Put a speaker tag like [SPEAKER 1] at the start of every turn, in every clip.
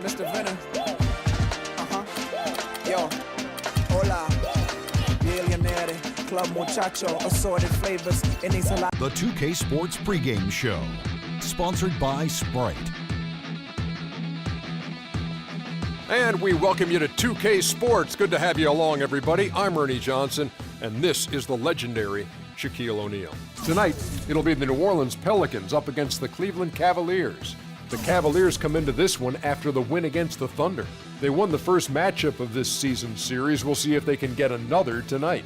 [SPEAKER 1] Mr. Venom. Yo, hola, billionaire, club muchacho, assorted flavors, innings a lot.
[SPEAKER 2] The 2K Sports pregame show, sponsored by Sprite.
[SPEAKER 3] And we welcome you to 2K Sports. Good to have you along, everybody. I'm Ernie Johnson, and this is the legendary Shaquille O'Neal. Tonight, it'll be the New Orleans Pelicans up against the Cleveland Cavaliers. The Cavaliers come into this one after the win against the Thunder. They won the first matchup of this season series. We'll see if they can get another tonight.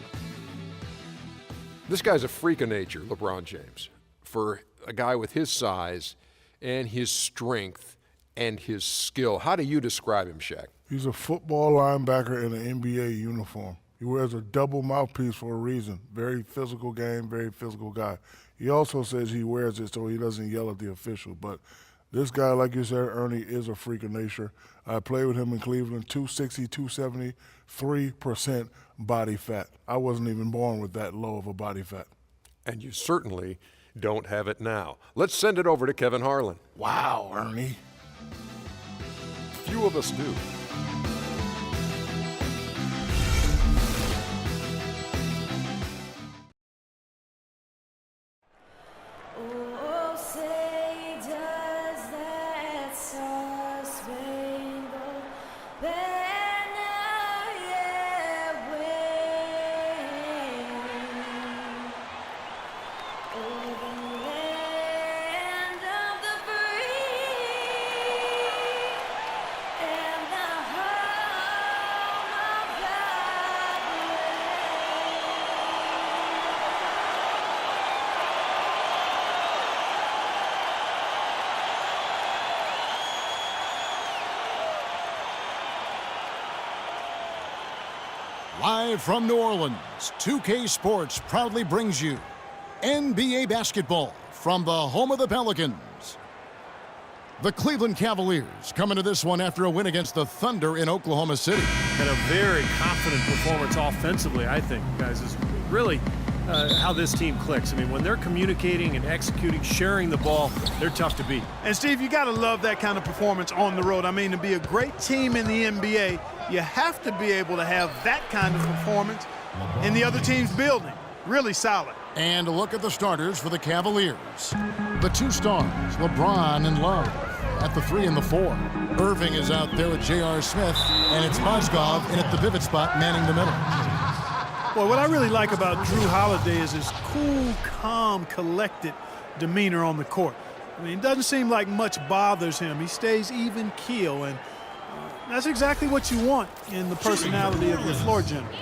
[SPEAKER 3] This guy's a freak of nature, LeBron James. For a guy with his size and his strength and his skill. How do you describe him, Shaq?
[SPEAKER 4] He's a football linebacker in an NBA uniform. He wears a double mouthpiece for a reason. Very physical game, very physical guy. He also says he wears it so he doesn't yell at the official. But this guy, like you said, Ernie, is a freak of nature. I played with him in Cleveland, 260, 270, 3% body fat. I wasn't even born with that low of a body fat.
[SPEAKER 3] And you certainly don't have it now. Let's send it over to Kevin Harlan.
[SPEAKER 4] Wow, Ernie.
[SPEAKER 3] Few of us do.
[SPEAKER 5] Oh, say does that star-spangled banner yet wave o'er the land of the free and the home of the
[SPEAKER 6] Live from New Orleans, 2K Sports proudly brings you NBA basketball from the home of the Pelicans. The Cleveland Cavaliers come into this one after a win against the Thunder in Oklahoma City.
[SPEAKER 7] And a very confident performance offensively, I think, guys, is really how this team clicks. I mean, when they're communicating and executing, sharing the ball, they're tough to beat.
[SPEAKER 8] And, Steve, you got to love that kind of performance on the road. I mean, to be a great team in the NBA, you have to be able to have that kind of performance in the other team's building. Really solid.
[SPEAKER 6] And a look at the starters for the Cavaliers. The two stars, LeBron and Love, at the 3 and the 4. Irving is out there with J.R. Smith, and it's Mozgov in at the pivot spot manning the middle.
[SPEAKER 8] Well, what I really like about Drew Holiday is his cool, calm, collected demeanor on the court. I mean, it doesn't seem like much bothers him. He stays even keel, and that's exactly what you want in the personality of your floor general.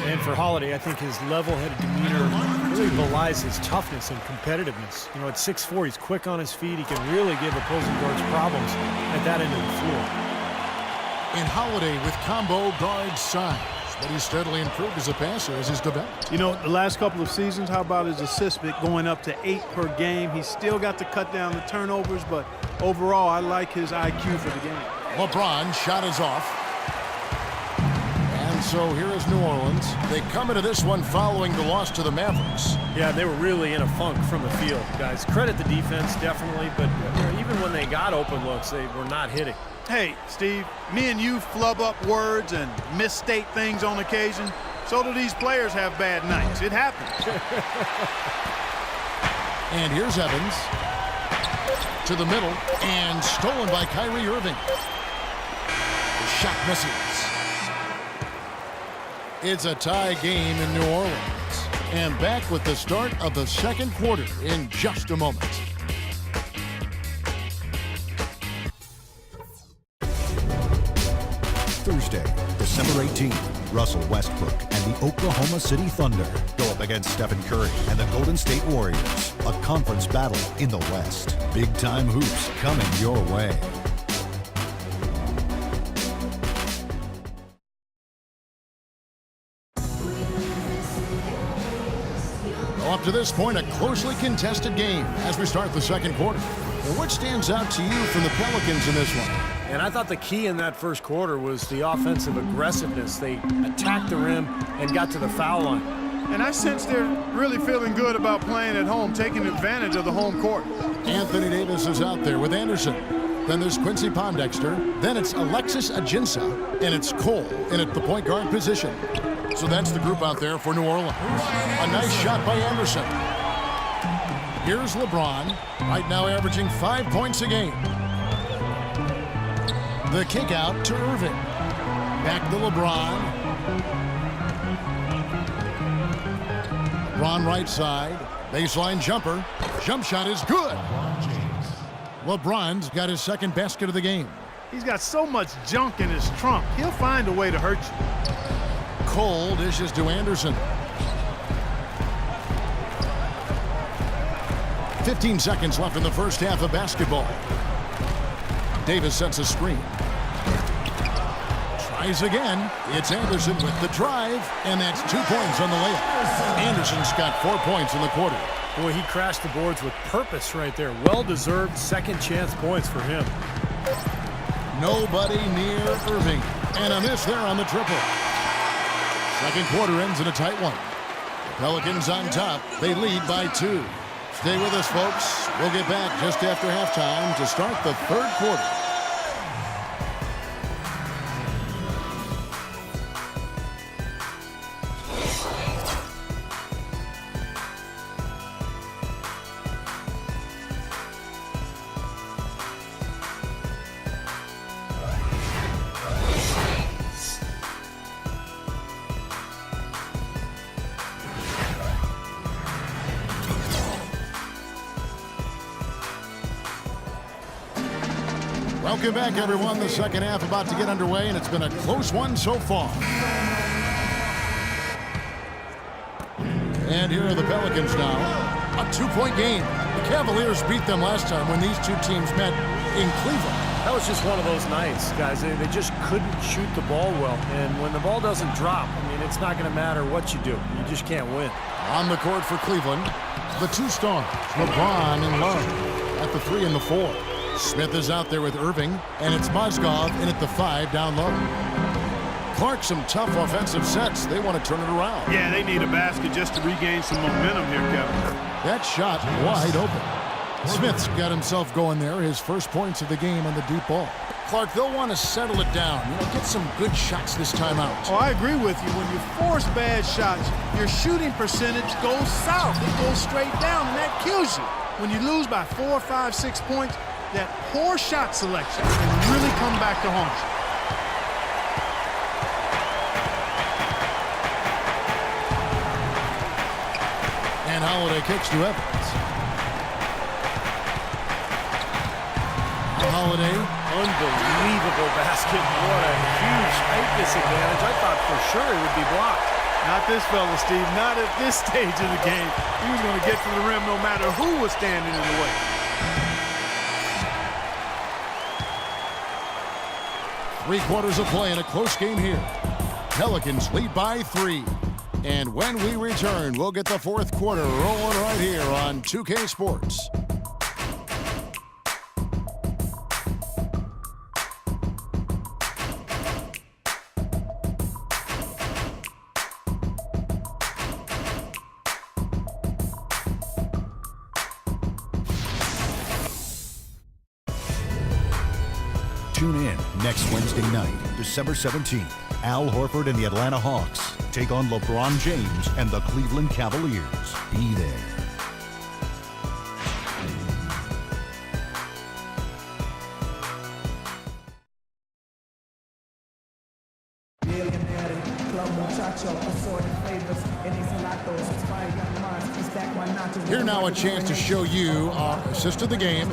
[SPEAKER 7] And for Holiday, I think his level-headed demeanor really belies his toughness and competitiveness. You know, at 6'4", he's quick on his feet. He can really give opposing guards problems at that end of the floor.
[SPEAKER 6] And Holiday with combo guard size. But he's steadily improved as a passer as he's developed.
[SPEAKER 8] You know, the last couple of seasons, how about his assist bit going up to 8 per game? He's still got to cut down the turnovers, but overall, I like his IQ for the game.
[SPEAKER 6] LeBron shot is off. And so here is New Orleans. They come into this one following the loss to the Mavericks.
[SPEAKER 7] Yeah, they were really in a funk from the field, guys. Credit the defense, definitely, but you know, even when they got open looks, they were not hitting.
[SPEAKER 8] Hey, Steve, me and you flub up words and misstate things on occasion. So do these players have bad nights. It happens.
[SPEAKER 6] And here's Evans to the middle and stolen by Kyrie Irving. The shot misses. It's a tie game in New Orleans. And back with the start of the second quarter in just a moment.
[SPEAKER 2] Thursday, December 18th, Russell Westbrook and the Oklahoma City Thunder go up against Stephen Curry and the Golden State Warriors. A conference battle in the West. Big-time hoops coming your way.
[SPEAKER 6] Well, up to this point, a closely contested game as we start the second quarter. Well, what stands out to you from the Pelicans in this one?
[SPEAKER 7] And I thought the key in that first quarter was the offensive aggressiveness. They attacked the rim and got to the foul line.
[SPEAKER 8] And I sense they're really feeling good about playing at home, taking advantage of the home court.
[SPEAKER 6] Anthony Davis is out there with Anderson. Then there's Quincy Pondexter. Then it's Alexis Ajinça. And it's Cole in at the point guard position. So that's the group out there for New Orleans. A nice shot by Anderson. Here's LeBron, right now averaging 5 points a game. The kick out to Irving. Back to LeBron. LeBron right side. Baseline jumper. Jump shot is good. LeBron's got his second basket of the game.
[SPEAKER 8] He's got so much junk in his trunk. He'll find a way to hurt you.
[SPEAKER 6] Cole dishes to Anderson. 15 seconds left in the first half of basketball. Davis sets a screen. Tries again. It's Anderson with the drive, and that's 2 points on the layup. Anderson's got 4 points in the quarter.
[SPEAKER 7] Boy, he crashed the boards with purpose right there. Well-deserved second chance points for him.
[SPEAKER 6] Nobody near Irving. And a miss there on the triple. Second quarter ends in a tight one. Pelicans on top. They lead by 2. Stay with us, folks. We'll get back just after halftime to start the third quarter. Welcome back, everyone. The second half about to get underway, and it's been a close one so far. And here are the Pelicans now. A 2-point game. The Cavaliers beat them last time when these two teams met in Cleveland.
[SPEAKER 7] That was just one of those nights, guys. They just couldn't shoot the ball well. And when the ball doesn't drop, I mean, it's not going to matter what you do. You just can't win.
[SPEAKER 6] On the court for Cleveland, the two stars, LeBron and Love, at the 3 and the 4. Smith is out there with Irving, and it's Mozgov in at the 5 down low. Clark, some tough offensive sets. They want to turn it around.
[SPEAKER 8] Yeah, they need a basket just to regain some momentum here, Kevin.
[SPEAKER 6] That shot wide open. Smith's got himself going there, his first points of the game on the deep ball. Clark, they'll want to settle it down. Get some good shots this time out.
[SPEAKER 8] Oh, I agree with you. When you force bad shots, your shooting percentage goes south. It goes straight down, and that kills you. When you lose by 4, 5, 6 points, that poor shot selection can really come back to haunt you.
[SPEAKER 6] And Holiday kicks to Evans. Holiday.
[SPEAKER 7] Unbelievable basket. What a huge height disadvantage. I thought for sure it would be blocked.
[SPEAKER 8] Not this fella, Steve. Not at this stage of the game. He was going to get to the rim no matter who was standing in the way.
[SPEAKER 6] 3 quarters of play in a close game here. Pelicans lead by 3. And when we return, we'll get the fourth quarter rolling right here on 2K Sports.
[SPEAKER 2] Tune in next Wednesday night, December 17th. Al Horford and the Atlanta Hawks take on LeBron James and the Cleveland Cavaliers. Be there.
[SPEAKER 6] Here now a chance to show you our assist of the game,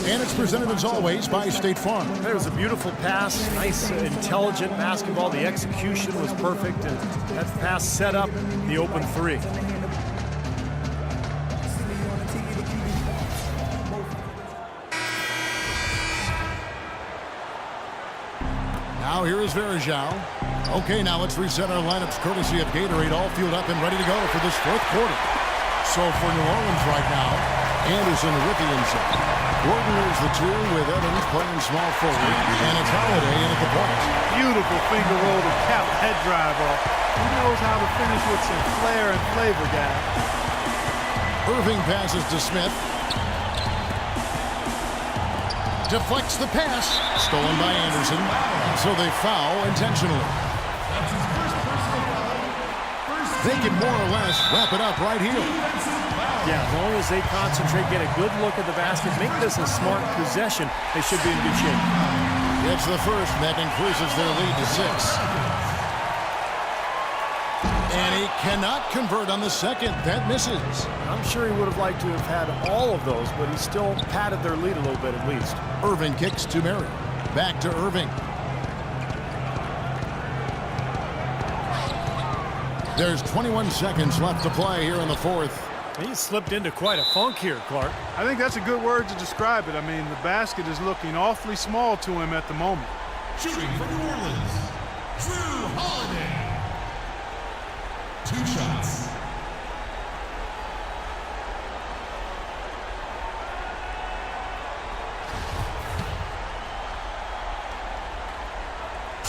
[SPEAKER 6] and it's presented as always by State Farm.
[SPEAKER 7] There was a beautiful pass, nice, intelligent basketball. The execution was perfect, and that pass set up the open 3.
[SPEAKER 6] Now here is Varejao. Okay, now let's reset our lineups courtesy of Gatorade, all fueled up and ready to go for this fourth quarter. So for New Orleans right now, Anderson with the inside. Gordon is the 2 with Evans playing small forward, and it's Holiday in at the point.
[SPEAKER 8] Beautiful finger roll to cap head drive off. He knows how to finish with some flair and flavor, guys.
[SPEAKER 6] Irving passes to Smith. deflects the pass. Stolen by Anderson. So they foul intentionally. They can more or less wrap it up right here.
[SPEAKER 7] Yeah, as long as they concentrate, get a good look at the basket, make this a smart possession, they should be in good shape.
[SPEAKER 6] It's the first, and that increases their lead to 6. And he cannot convert on the second. That misses.
[SPEAKER 7] I'm sure he would have liked to have had all of those, but he still padded their lead a little bit at least.
[SPEAKER 6] Irving kicks to Murray. Back to Irving. There's 21 seconds left to play here in the fourth.
[SPEAKER 7] He slipped into quite a funk here, Clark.
[SPEAKER 8] I think that's a good word to describe it. I mean, the basket is looking awfully small to him at the moment.
[SPEAKER 9] Shooting for New Orleans, Drew Holiday. 2 shots.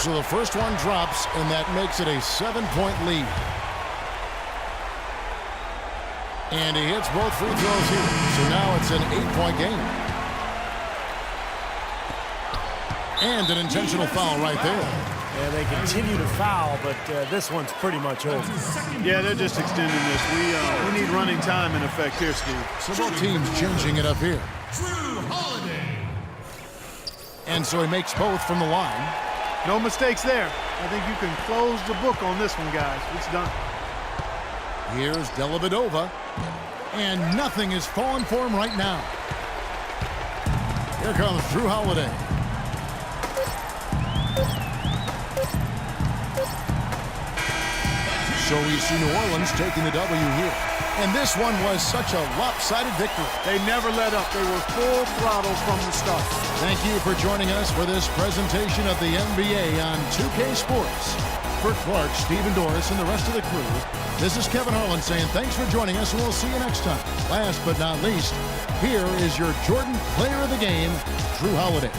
[SPEAKER 6] So the first one drops, and that makes it a 7-point lead. And he hits both free throws here. So now it's an 8-point game. And an intentional foul right there.
[SPEAKER 7] Yeah, they continue to foul, but this one's pretty much over.
[SPEAKER 8] Yeah, they're just extending this. We need running time in effect here, Steve.
[SPEAKER 6] So both teams changing it up here.
[SPEAKER 9] Drew Holiday.
[SPEAKER 6] And so he makes both from the line.
[SPEAKER 8] No mistakes there. I think you can close the book on this one, guys. It's done.
[SPEAKER 6] Here's Dellavedova. And nothing is falling for him right now. Here comes Drew Holiday. So we see New Orleans taking the W here. And this one was such a lopsided victory.
[SPEAKER 8] They never let up. They were full throttle from the start.
[SPEAKER 6] Thank you for joining us for this presentation of the NBA on 2K Sports. For Clark, Stephen Doris, and the rest of the crew, this is Kevin Harlan saying thanks for joining us, and we'll see you next time. Last but not least, here is your Jordan Player of the Game, Drew Holiday.